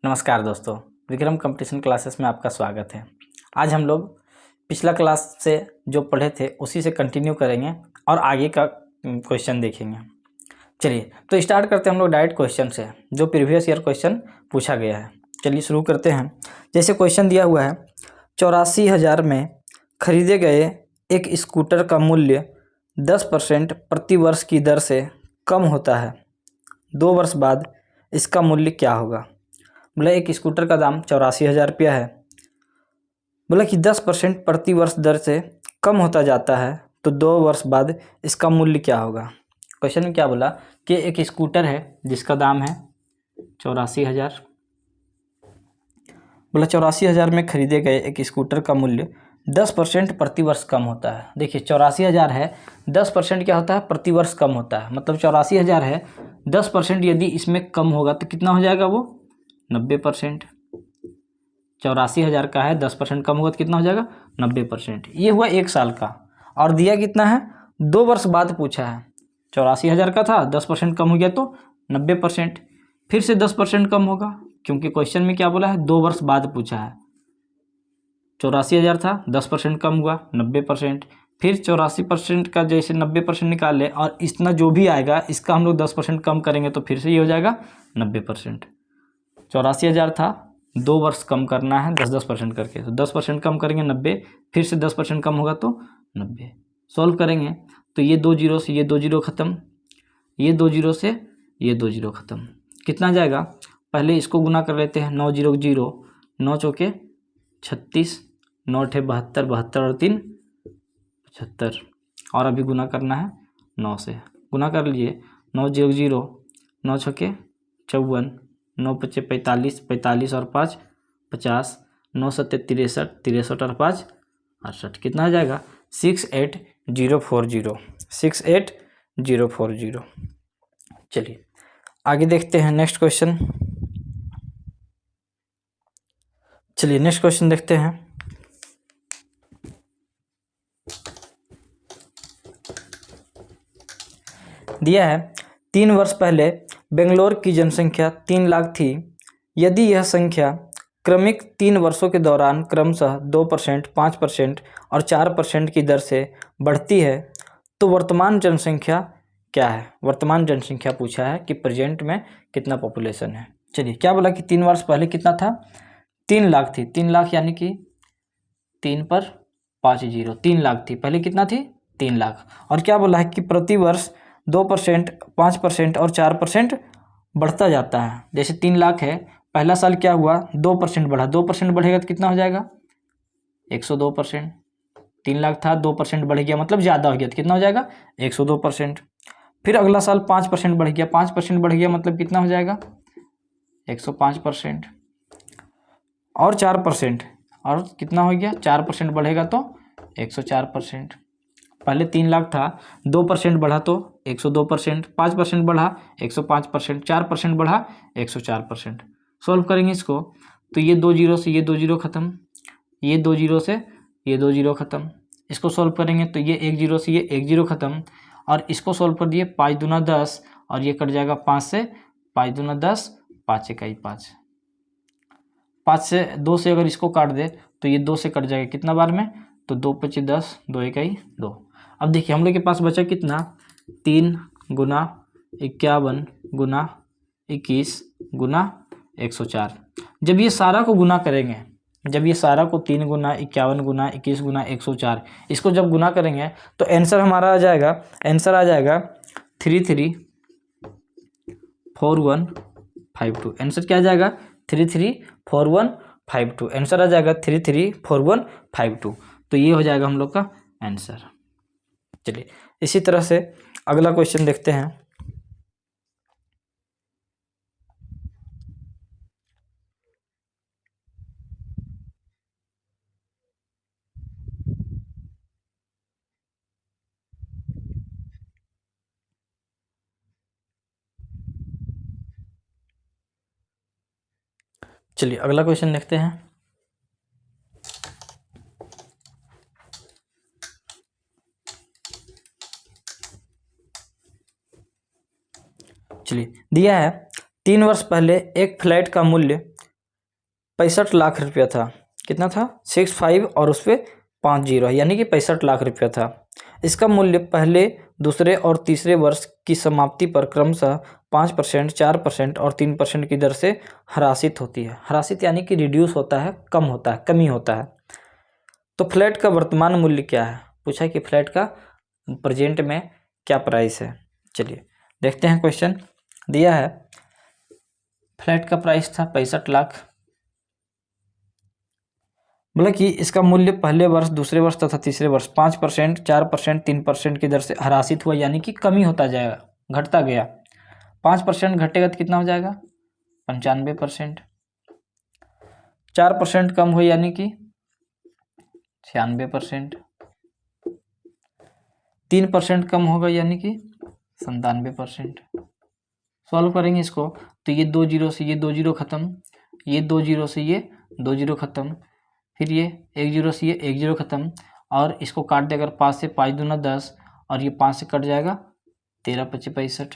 नमस्कार दोस्तों, Vikram competition classes में आपका स्वागत है। आज हम लोग पिछला क्लास से जो पढ़े थे उसी से कंटिन्यू करेंगे और आगे का क्वेश्चन देखेंगे। चलिए तो स्टार्ट करते हैं हम लोग डायरेक्ट क्वेश्चन से, जो प्रीवियस ईयर क्वेश्चन पूछा गया है। चलिए शुरू करते हैं। जैसे क्वेश्चन दिया हुआ है, 84,000 में खरीदे गए एक स्कूटर का मूल्य 10% प्रति वर्ष की दर से कम होता है। 2 वर्ष बाद इसका मूल्य क्या होगा? बोला एक स्कूटर का दाम 84,000 रुपया है। बोला कि 10% प्रति वर्ष दर से कम होता जाता है, तो 2 वर्ष बाद इसका मूल्य क्या होगा? क्वेश्चन में क्या बोला कि एक स्कूटर है जिसका दाम है 84,000। बोला 84,000 में खरीदे गए एक स्कूटर का मूल्य 10% प्रति वर्ष कम होता है। देखिए 84,000 है, 10% क्या होता है? प्रति वर्ष कम होता है। मतलब 84,000 है, 10% यदि इसमें कम होगा तो कितना हो जाएगा? वो 90%। 84,000 का है, 10% कम होगा तो कितना हो जाएगा? 90%। ये हुआ 1 साल का। और दिया कितना है? 2 वर्ष बाद पूछा है। 84,000 का था, 10% कम हो गया तो 90%। फिर से 10% कम होगा, क्योंकि क्वेश्चन में क्या बोला है? 2 वर्ष बाद पूछा है। 84,000 था, 10% कम हुआ 90%। फिर 84% का जैसे 90% निकाल ले और इतना जो भी आएगा इसका हम लोग 10% कम करेंगे तो फिर से ये हो जाएगा 90%। 84,000 था, 2 वर्ष कम करना है 10% करके, तो 10% कम करेंगे 90, फिर से 10% कम होगा तो 90। सॉल्व करेंगे तो ये 2 जीरो से ये 2 जीरो खत्म, ये 2 जीरो से ये 2 जीरो खत्म। कितना जाएगा? पहले इसको गुना कर लेते हैं। 9 जीरो 0, 9 चौके 36, 9 अठे 72, 72 और 3 75। और अभी गुना करना है 9 से। गुना कर लीजिए। 9 जीरो 0, 9 छके 54, 9 पचे 45, 45 और 5 50, 9 सत्ते 63, 63 और 5 68। कितना आ जाएगा? 68,040, 68,040। चलिए आगे देखते हैं नेक्स्ट क्वेश्चन। चलिए नेक्स्ट क्वेश्चन देखते हैं। दिया है 3 वर्ष पहले बेंगलोर की जनसंख्या 3 लाख थी। यदि यह संख्या क्रमिक 3 वर्षों के दौरान क्रमशः 2%, 5% और 4% की दर से बढ़ती है, तो वर्तमान जनसंख्या क्या है? वर्तमान जनसंख्या पूछा है कि प्रेजेंट में कितना पॉपुलेशन है। चलिए क्या बोला कि 3 वर्ष पहले कितना था? 3 लाख थी। 3 लाख यानी कि 3 पर 5 जीरो, 3 लाख थी पहले। कितना थी? 3 लाख। और क्या बोला है कि प्रति वर्ष 2%, 5% और 4% बढ़ता जाता है। जैसे 3 लाख है, पहला साल क्या हुआ? 2% बढ़ा, 2% बढ़ेगा तो कितना हो जाएगा? 102%। 3 लाख था, 2% बढ़ गया मतलब ज़्यादा हो गया तो कितना हो जाएगा? 102%। फिर अगला साल 5% बढ़ गया, 5% बढ़ गया मतलब कितना हो जाएगा? 105%। और 4%, और कितना हो गया? 4% बढ़ेगा तो 104%। पहले 3 लाख था, 2% बढ़ा तो 102%, 5% बढ़ा 105%, 4% बढ़ा 104%। सॉल्व करेंगे इसको तो ये 2 जीरो से ये 2 जीरो खत्म, ये 2 जीरो से ये 2 जीरो खत्म। इसको सॉल्व करेंगे तो ये 1 जीरो से ये 1 जीरो खत्म। और इसको सॉल्व कर दिए, 5 दूना 10 और ये कट जाएगा 5 से, 5 दूना 10, 5 इकाई 5। 5 से 2 से अगर इसको काट दे तो ये 2 से कट जाएगा कितना बार में? तो 2 पचे 10, 2 इकाई 2। अब देखिए हम लोग के पास बचा कितना? 3 गुना 51 गुना 21 गुना 104। जब ये सारा को गुना करेंगे, जब ये सारा को 3 गुना 51 गुना 21 गुना 104, इसको जब गुना करेंगे तो आंसर हमारा आ जाएगा, आंसर आ जाएगा 334152। आंसर क्या आ जाएगा? 334152। आंसर आ जाएगा 334152। तो ये हो जाएगा हम लोग का आंसर। चलिए इसी तरह से अगला क्वेश्चन देखते हैं। चलिए अगला क्वेश्चन देखते हैं। चलिए दिया है 3 वर्ष पहले एक फ्लैट का मूल्य 65 लाख रुपया था। कितना था? 65 और उस पर 5 जीरो है, यानी कि 65 लाख रुपया था। इसका मूल्य पहले, दूसरे और तीसरे वर्ष की समाप्ति पर क्रमशः 5%, 4% और 3% की दर से ह्रासित होती है। ह्रासित यानी कि रिड्यूस होता है, कम होता है, कमी होता है। तो फ्लैट का वर्तमान मूल्य क्या है? पूछा है कि फ्लैट का प्रेजेंट में क्या प्राइस है। चलिए देखते हैं, क्वेश्चन दिया है। फ्लैट का प्राइस था 65 लाख। बोला कि इसका मूल्य पहले वर्ष, दूसरे वर्ष तथा तीसरे वर्ष 5%, 4%, 3% की दर से ह्रासित हुआ, यानी कि कमी होता जाएगा, घटता गया। 5% घटेगा तो कितना हो जाएगा? 95%। 4% कम हो यानी कि 96%। 3% कम होगा यानी कि 97%। सॉल्व करेंगे इसको तो ये 2 जीरो से ये 2 जीरो खत्म, ये 2 जीरो से ये 2 जीरो खत्म, फिर ये 1 जीरो से ये 1 जीरो खत्म, और इसको काट दे अगर 5 से, 5 दूना 10, और ये 5 से कट जाएगा 13 25 65।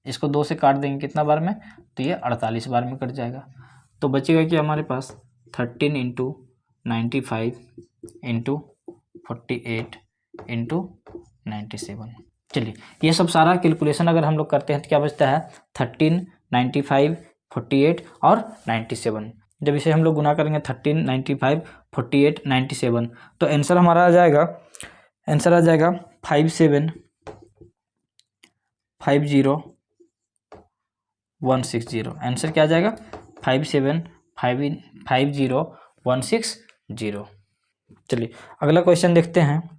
इसको 2 से काट देंगे कितना बार में? तो ये 48 बार में कट जाएगा। तो बचेगा कि हमारे पास 13 इंटू 95 इंटू 48 इंटू 97। चलिए ये सब सारा कैलकुलेशन अगर हम लोग करते हैं तो क्या बचता है? 13, 95, 48 और 97। जब इसे हम लोग गुना करेंगे 13, 95, 48, 97, तो आंसर हमारा आ जाएगा, 5750 आंसर क्या आ जाएगा? 5750160। चलिए अगला क्वेश्चन देखते हैं।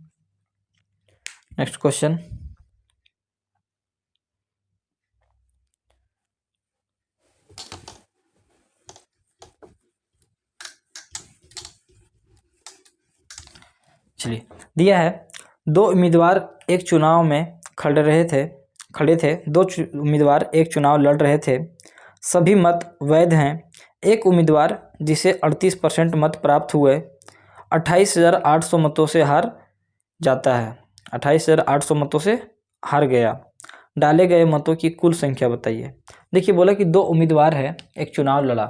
नेक्स्ट क्वेश्चन, चलिए दिया है, दो उम्मीदवार एक चुनाव में खड़े थे। दो उम्मीदवार एक चुनाव लड़ रहे थे। सभी मत वैध हैं। एक उम्मीदवार जिसे 38% मत प्राप्त हुए 28,800 मतों से हार जाता है। 28,800 मतों से हार गया। डाले गए मतों की कुल संख्या बताइए। देखिए बोला कि दो उम्मीदवार है, एक चुनाव लड़ा।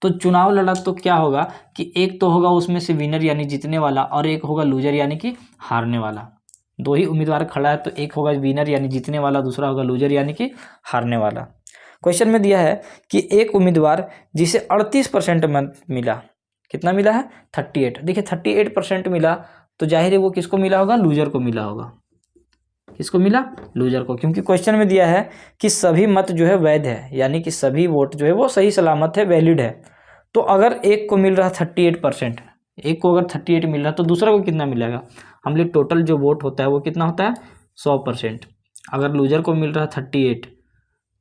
तो चुनाव लड़ा तो क्या होगा कि एक तो होगा उसमें से विनर यानी जीतने वाला, और एक होगा लूजर यानी कि हारने वाला। दो ही उम्मीदवार खड़ा है तो एक होगा विनर यानी जीतने वाला, दूसरा होगा लूजर यानी कि हारने वाला। क्वेश्चन में दिया है कि एक उम्मीदवार जिसे 38% मत मिला, कितना मिला है? 38। देखिए 38% मिला तो जाहिर है वो किसको मिला होगा? लूजर को मिला होगा। किसको मिला? लूजर को, क्योंकि क्वेश्चन में दिया है कि सभी मत जो है वैध है, यानी कि सभी वोट जो है वो सही सलामत है, वैलिड है। तो अगर एक को मिल रहा 38%, एक को अगर 38 मिल रहा तो दूसरा को कितना मिलेगा? हम लोग टोटल जो वोट होता है वो कितना होता है? 100%। अगर लूजर को मिल रहा 38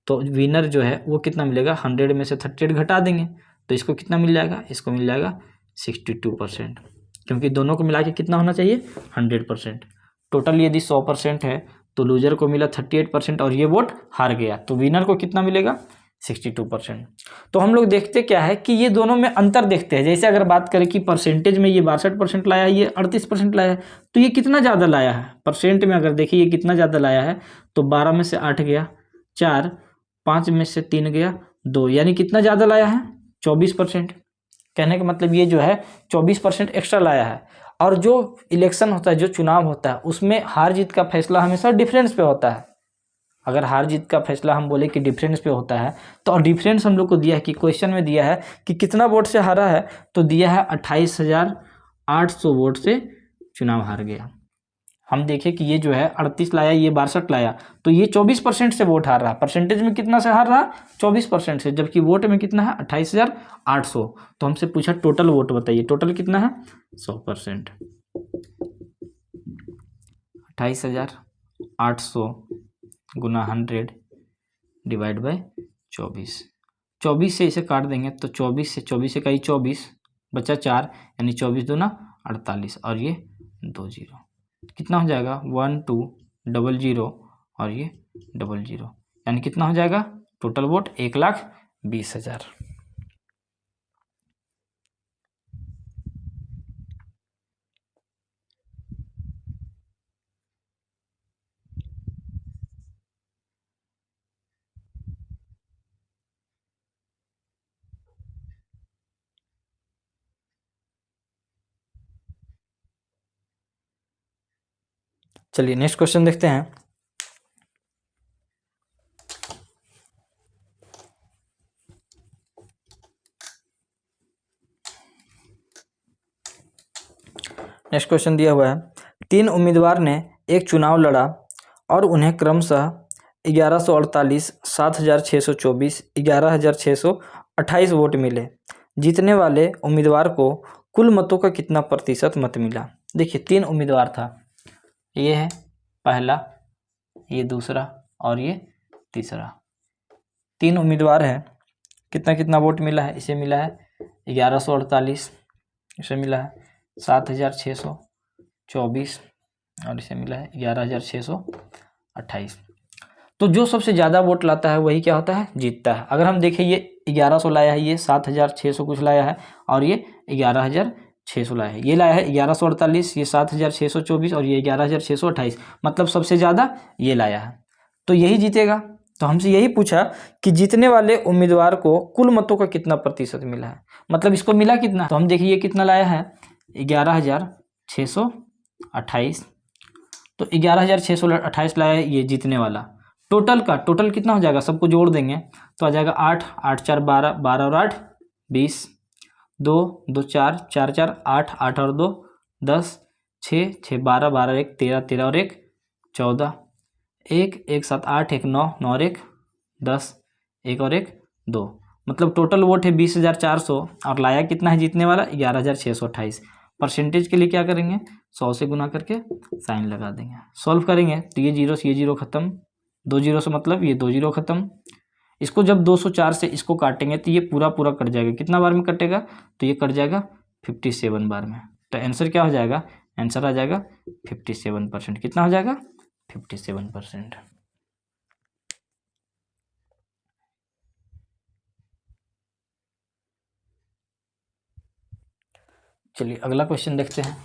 तो विनर जो है वो कितना मिलेगा? 100 में से 38 घटा देंगे तो इसको कितना मिल जाएगा? इसको मिल जाएगा 62%, क्योंकि दोनों को मिला के कितना होना चाहिए? 100%। टोटल यदि 100% है तो लूजर को मिला 38% और ये वोट हार गया, तो विनर को कितना मिलेगा? 62%। तो हम लोग देखते क्या है कि ये दोनों में अंतर देखते हैं। जैसे अगर बात करें कि परसेंटेज में ये 62% लाया है, ये 38% लाया है, तो ये कितना ज़्यादा लाया है? परसेंट में अगर देखिए ये कितना ज़्यादा लाया है, तो 12 में से 8 गया 4, 5 में से 3 गया 2, यानी कितना ज़्यादा लाया है? 24%। कहने का मतलब ये जो है 24% एक्स्ट्रा लाया है। और जो इलेक्शन होता है, जो चुनाव होता है, उसमें हार जीत का फैसला हमेशा डिफरेंस पे होता है। अगर हार जीत का फैसला हम बोले कि डिफरेंस पे होता है, तो डिफरेंस हम लोग को दिया है कि क्वेश्चन में दिया है कि कितना वोट से हारा है, तो दिया है 28,800 वोट से चुनाव हार गया। हम देखें कि ये जो है 38 लाया, ये 62 लाया, तो ये 24% से वोट हार रहा। परसेंटेज में कितना से हार रहा? 24% से, जबकि वोट में कितना है? 28,800। तो हमसे पूछा टोटल वोट बताइए, टोटल कितना है? 100%। 28,800 गुना 100 डिवाइड बाय 24। 24 से इसे काट देंगे तो 24 से 24 से कहीं 24 बचा 4, यानी 24 दूना 48, और ये 2 जीरो, कितना हो जाएगा? 1 2 00 और ये 00, यानी कितना हो जाएगा? Total vote 1,20,000। चलिए नेक्स्ट क्वेश्चन देखते हैं। नेक्स्ट क्वेश्चन दिया हुआ है, 3 उम्मीदवार ने एक चुनाव लड़ा और उन्हें क्रमशः 1148, 7624, 11628 वोट मिले। जीतने वाले उम्मीदवार को कुल मतों का कितना प्रतिशत मत मिला। देखिए 3 उम्मीदवार था, ये है पहला, ये दूसरा और ये तीसरा। 3 उम्मीदवार है, कितना कितना वोट मिला है। इसे मिला है 1148, इसे मिला है 7624 और इसे मिला है 11628। तो जो सबसे ज़्यादा वोट लाता है वही क्या होता है, जीतता है। अगर हम देखें ये 1100 लाया है, ये 7600 कुछ लाया है और ये 11600 लाया है। ये लाया है 1148, ये 7624 और ये 11628, मतलब सबसे ज़्यादा ये लाया है, तो यही जीतेगा। तो हमसे यही पूछा कि जीतने वाले उम्मीदवार को कुल मतों का कितना प्रतिशत मिला है, मतलब इसको मिला कितना। तो हम देखिए ये कितना लाया है, 11628। तो 11628 लाया है ये जीतने वाला। टोटल का टोटल कितना हो जाएगा, सबको जोड़ देंगे तो आ जाएगा 8, 8 4 12, 12 और 8 20, 2 2 4 4 4 8, 8 और 2 10, 6 6 12, 12 1 13, 13 और 1 14, 1 1 7 8 1 9, 9 और 1 10, 1 और 1 2, मतलब टोटल वोट है 20,400 और लाया कितना है जीतने वाला 11,628। परसेंटेज के लिए क्या करेंगे, 100 से गुना करके साइन लगा देंगे। सॉल्व करेंगे तो ये जीरो से ये जीरो खत्म, 2 जीरो से मतलब ये 2 जीरो खत्म। इसको जब 204 से इसको काटेंगे तो ये पूरा पूरा कट जाएगा। कितना बार में कटेगा, तो ये कट जाएगा 57 बार में। तो आंसर क्या हो जाएगा, आंसर आ जाएगा 57%। कितना हो जाएगा, 57%। चलिए अगला क्वेश्चन देखते हैं।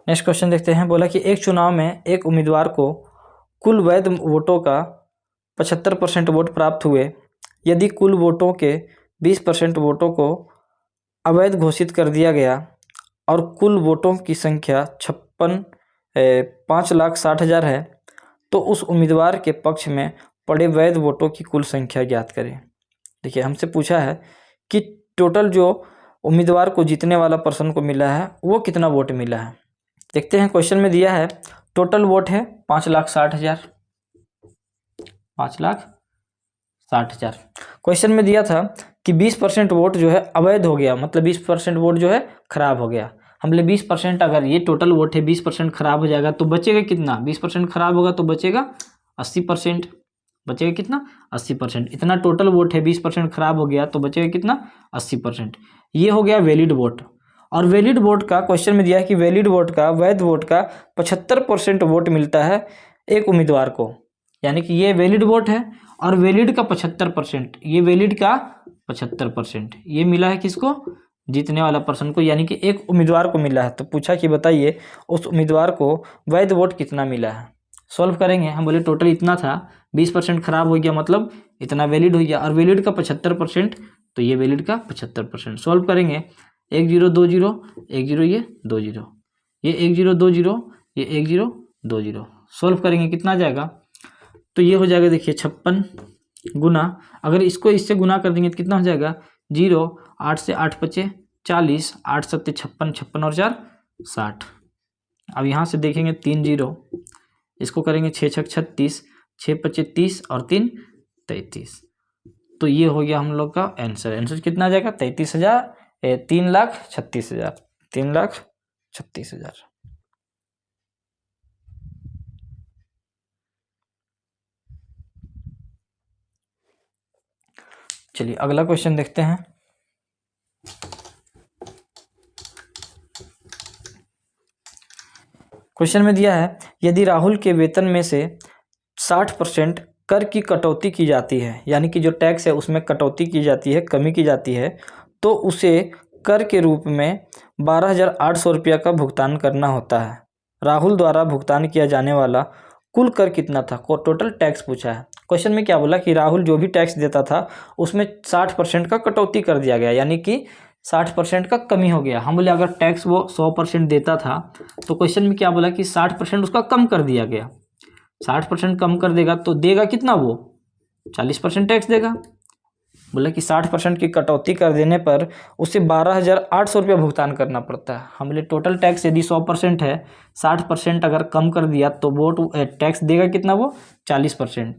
नेक्स्ट क्वेश्चन देखते हैं। बोला कि एक चुनाव में एक उम्मीदवार को कुल वैध वोटों का 75% वोट प्राप्त हुए। यदि कुल वोटों के 20% वोटों को अवैध घोषित कर दिया गया और कुल वोटों की संख्या 5,60,000 है, तो उस उम्मीदवार के पक्ष में पड़े वैध वोटों की कुल संख्या ज्ञात करें। देखिए हमसे पूछा है कि टोटल जो उम्मीदवार को जीतने वाला पर्सन को मिला है वो कितना वोट मिला है। देखते हैं, क्वेश्चन में दिया है टोटल वोट है 5,60,000, 5,60,000। क्वेश्चन में दिया था कि 20% वोट जो है अवैध हो गया, मतलब 20% वोट जो है खराब हो गया। हमने 20%, अगर ये टोटल वोट है 20% खराब हो जाएगा तो बचेगा कितना, 20% खराब होगा तो बचेगा 80%। बचेगा कितना, 80%। इतना टोटल वोट है, 20% खराब हो गया तो बचेगा कितना, 80%। ये हो गया वैलिड वोट। और वैलिड वोट का क्वेश्चन में दिया है कि वैलिड वोट का, वैध वोट का 75% वोट मिलता है एक उम्मीदवार को, यानी कि ये वैलिड वोट है और वैलिड का 75%, ये वैलिड का 75% ये मिला है किसको, जीतने वाला पर्सन को, यानी कि एक उम्मीदवार को मिला है। तो पूछा कि बताइए उस उम्मीदवार को वैध वोट कितना मिला है। सॉल्व करेंगे, हम बोले टोटल इतना था, 20% खराब हो गया मतलब इतना वैलिड हो गया, और वैलिड का 75% तो ये वैलिड का 75%। सॉल्व करेंगे, 1 0 2 0 1 0, ये 2 0, ये 1 0 2 0, ये 1 0 2 0। सॉल्व करेंगे कितना जाएगा, तो ये हो जाएगा देखिए 56 गुना, अगर इसको इससे गुना कर देंगे तो कितना हो जाएगा 0, 8 से 8 पचे 40, 8 सत्ते 56, 56 और 4 60। अब यहाँ से देखेंगे 3 0, इसको करेंगे 6 6 36, 6 पचे 30 और 3 33। तो ये हो गया हम लोग का आंसर। आंसर कितना आ जाएगा 33,000, 3,36,000, 3,36,000। चलिए अगला क्वेश्चन देखते हैं। क्वेश्चन में दिया है यदि राहुल के वेतन में से 60% कर की कटौती की जाती है, यानी कि जो टैक्स है उसमें कटौती की जाती है, कमी की जाती है, तो उसे कर के रूप में 12,800 रुपया का भुगतान करना होता है। राहुल द्वारा भुगतान किया जाने वाला कुल कर कितना था, को टोटल टैक्स पूछा है, क्वेश्चन में क्या बोला कि राहुल जो भी टैक्स देता था उसमें 60% का कटौती कर दिया गया, यानी कि 60% का कमी हो गया। हम बोले अगर टैक्स वो 100% देता था तो क्वेश्चन में क्या बोला कि 60% उसका कम कर दिया गया। 60% कम कर देगा तो देगा कितना, वो 40% टैक्स देगा। बोला कि 60% की कटौती कर देने पर उसे 12,800 रुपया भुगतान करना पड़ता है। हम बोले टोटल टैक्स यदि 100% है, 60% अगर कम कर दिया तो वो टैक्स देगा कितना, वो 40%।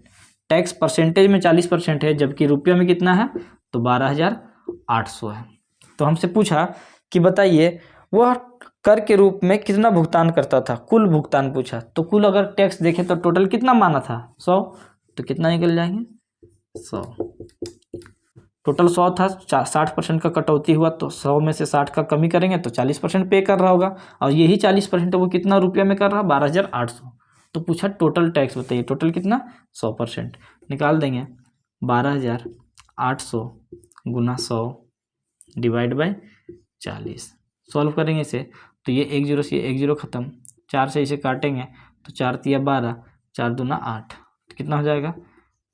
टैक्स परसेंटेज में 40% है, जबकि रुपये में कितना है, तो 12,800 है। तो हमसे पूछा कि बताइए वह कर के रूप में कितना भुगतान करता था, कुल भुगतान पूछा। तो कुल अगर टैक्स देखें तो टोटल कितना माना था, 100, तो कितना निकल जाएंगे, 100। टोटल 100 था, 60% का कटौती हुआ तो 100 में से 60 का कमी करेंगे तो 40% पे कर रहा होगा, और यही 40% वो कितना रुपया में कर रहा, 12,800। तो पूछा टोटल टैक्स बताइए, टोटल कितना, 100%। निकाल देंगे 12,800 गुना 100 डिवाइड बाई 40। सॉल्व करेंगे इसे तो ये 1 0 से 1 0 खत्म, 4 से इसे काटेंगे तो 4 तिया 12, 4 दूना 8, तो कितना हो जाएगा,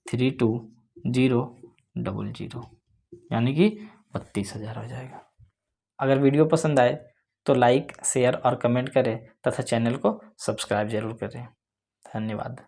32,000, यानी कि 32,000 हो जाएगा। अगर वीडियो पसंद आए तो लाइक, शेयर और कमेंट करें तथा चैनल को सब्सक्राइब जरूर करें। धन्यवाद।